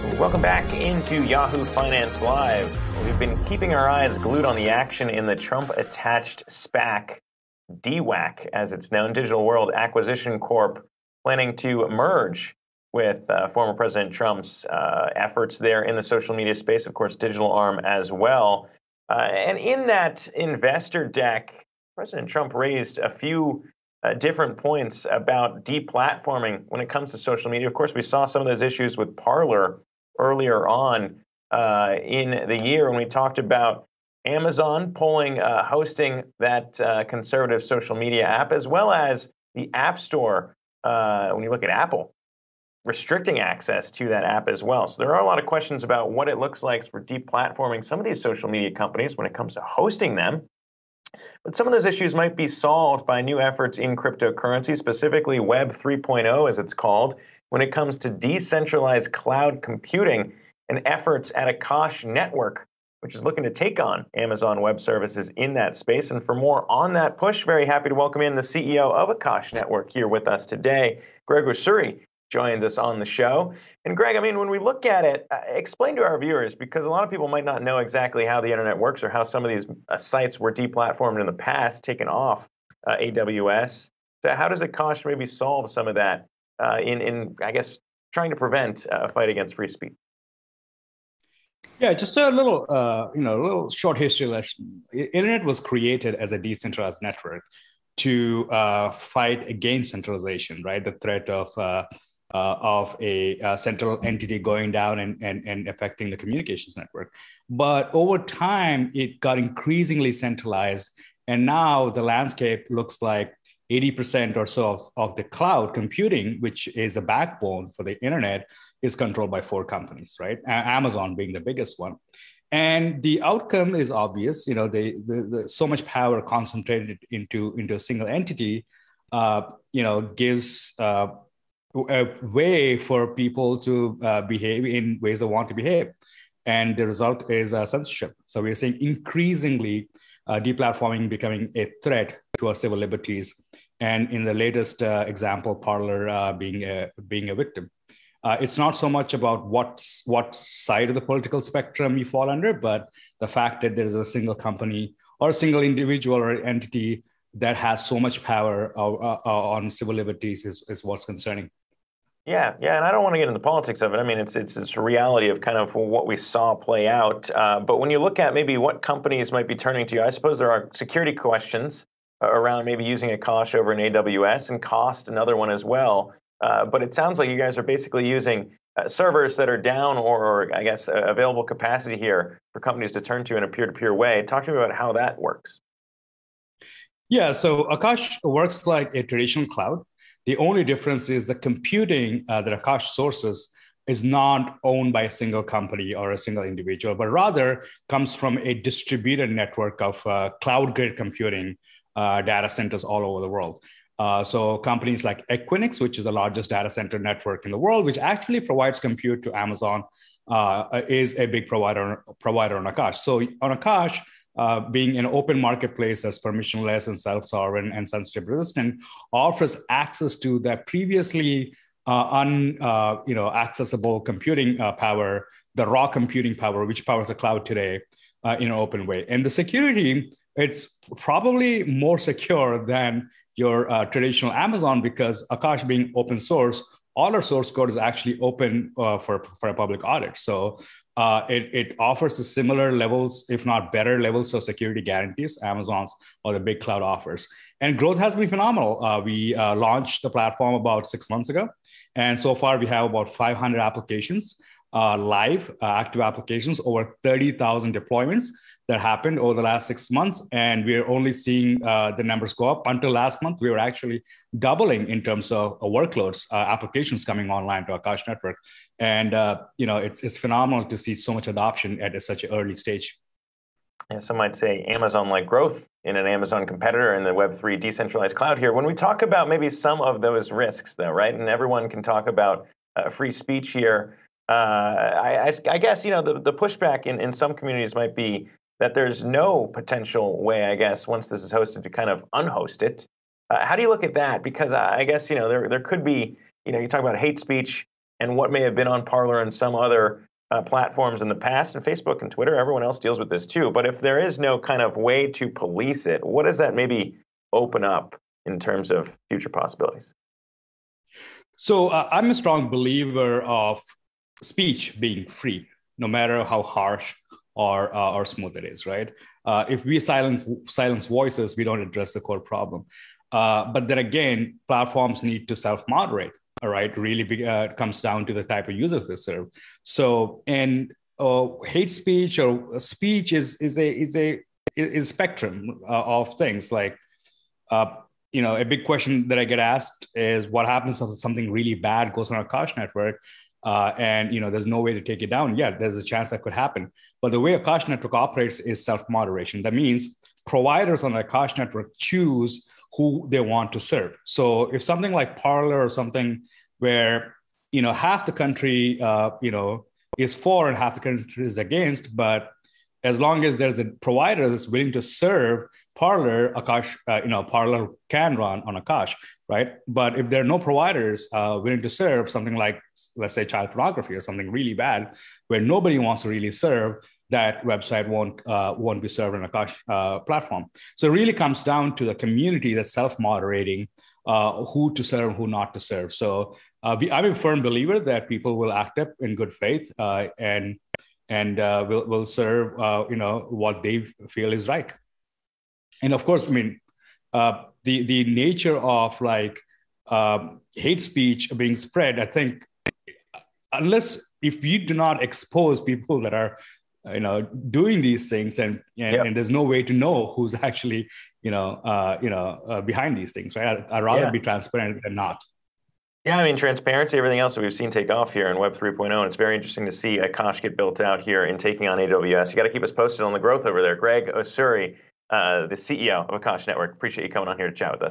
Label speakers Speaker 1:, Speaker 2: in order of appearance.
Speaker 1: Welcome back into Yahoo Finance Live. We've been keeping our eyes glued on the action in the Trump-attached SPAC, DWAC, as it's known, Digital World Acquisition Corp, planning to merge with former President Trump's efforts there in the social media space, of course, digital arm as well. And in that investor deck, President Trump raised a few different points about deplatforming when it comes to social media. Of course, we saw some of those issues with Parler earlier on in the year when we talked about Amazon hosting that conservative social media app, as well as the App Store, when you look at Apple, restricting access to that app as well. So there are a lot of questions about what it looks like for deplatforming some of these social media companies when it comes to hosting them. But some of those issues might be solved by new efforts in cryptocurrency, specifically Web 3.0, as it's called, when it comes to decentralized cloud computing and efforts at Akash Network, which is looking to take on Amazon Web Services in that space. And for more on that push, very happy to welcome in the CEO of Akash Network here with us today. Greg Usuri joins us on the show. And Greg, I mean, when we look at it, explain to our viewers, because a lot of people might not know exactly how the internet works or how some of these sites were deplatformed in the past, taken off AWS. So how does Akash maybe solve some of that in I guess, trying to prevent a fight against free speech?
Speaker 2: Yeah, just a little short history lesson. Internet was created as a decentralized network to fight against centralization, right? The threat of a central entity going down and affecting the communications network. But over time, it got increasingly centralized. And now the landscape looks like 80% or so of the cloud computing, which is a backbone for the internet, is controlled by four companies, right? Amazon being the biggest one. And the outcome is obvious. You know, the so much power concentrated into a single entity, gives a way for people to behave in ways they want to behave. And the result is censorship. So we're seeing increasingly deplatforming becoming a threat to our civil liberties. And in the latest example, Parler being a victim. It's not so much about what side of the political spectrum you fall under, but the fact that there's a single company or a single individual or entity that has so much power on civil liberties is what's concerning.
Speaker 1: Yeah, and I don't want to get into the politics of it. I mean, it's a reality of kind of what we saw play out. But when you look at maybe what companies might be turning to you, I suppose there are security questions around maybe using Akash over in AWS, and cost another one as well. But it sounds like you guys are basically using servers that are down or I guess, available capacity here for companies to turn to in a peer-to-peer way. Talk to me about how that works.
Speaker 2: Yeah, so Akash works like a traditional cloud. The only difference is the computing that Akash sources is not owned by a single company or a single individual, but rather comes from a distributed network of cloud-grade computing data centers all over the world. So companies like Equinix, which is the largest data center network in the world, which actually provides compute to Amazon, is a big provider on Akash. So on Akash, being an open marketplace that's permissionless and self-sovereign and censorship resistant, offers access to that previously accessible computing power, the raw computing power, which powers the cloud today, in an open way. And the security, it's probably more secure than your traditional Amazon, because Akash being open source, all our source code is actually open for a public audit. So it offers the similar levels, if not better levels of security guarantees Amazon's or the big cloud offers. And growth has been phenomenal. We launched the platform about 6 months ago. And so far we have about 500 applications, live active applications, over 30,000 deployments that happened over the last 6 months. And we're only seeing the numbers go up. Until last month, we were actually doubling in terms of workloads, applications coming online to Akash Network. And it's phenomenal to see so much adoption at such an early stage.
Speaker 1: Yeah, some might say Amazon-like growth in an Amazon competitor in the Web3 decentralized cloud here. When we talk about maybe some of those risks, though, right? And everyone can talk about free speech here. I guess, the pushback in some communities might be that there's no potential way, I guess, once this is hosted, to kind of unhost it. How do you look at that? Because I guess, there could be, you talk about hate speech and what may have been on Parler and some other platforms in the past, and Facebook and Twitter, everyone else deals with this too. But if there is no kind of way to police it, what does that maybe open up in terms of future possibilities?
Speaker 2: So I'm a strong believer of speech being free, no matter how harsh or smooth it is, right? If we silence voices, we don't address the core problem. But then again, platforms need to self-moderate. All right, really comes down to the type of users they serve. So, and hate speech or speech is a spectrum of things. Like, a big question that I get asked is, what happens if something really bad goes on Akash Network, and there's no way to take it down? Yeah, there's a chance that could happen. But the way Akash Network operates is self-moderation. That means providers on the Akash Network choose who they want to serve. So if something like Parler or something where half the country is for and half the country is against, but as long as there's a provider that's willing to serve Parler, Akash, Parler can run on Akash, right? But if there are no providers willing to serve something like, let's say, child pornography or something really bad, where nobody wants to really serve, that website won't be served on Akash platform. So it really comes down to the community that's self-moderating who to serve, who not to serve. So I'm a firm believer that people will act up in good faith and will serve what they feel is right. And of course, I mean, the nature of hate speech being spread, I think, if you do not expose people that are doing these things, and there's no way to know who's actually behind these things, right? I'd rather be transparent than not.
Speaker 1: Yeah, I mean, transparency, everything else that we've seen take off here in Web 3.0, and it's very interesting to see Akash get built out here in taking on AWS. You got to keep us posted on the growth over there. Greg Osuri, the CEO of Akash Network, appreciate you coming on here to chat with us.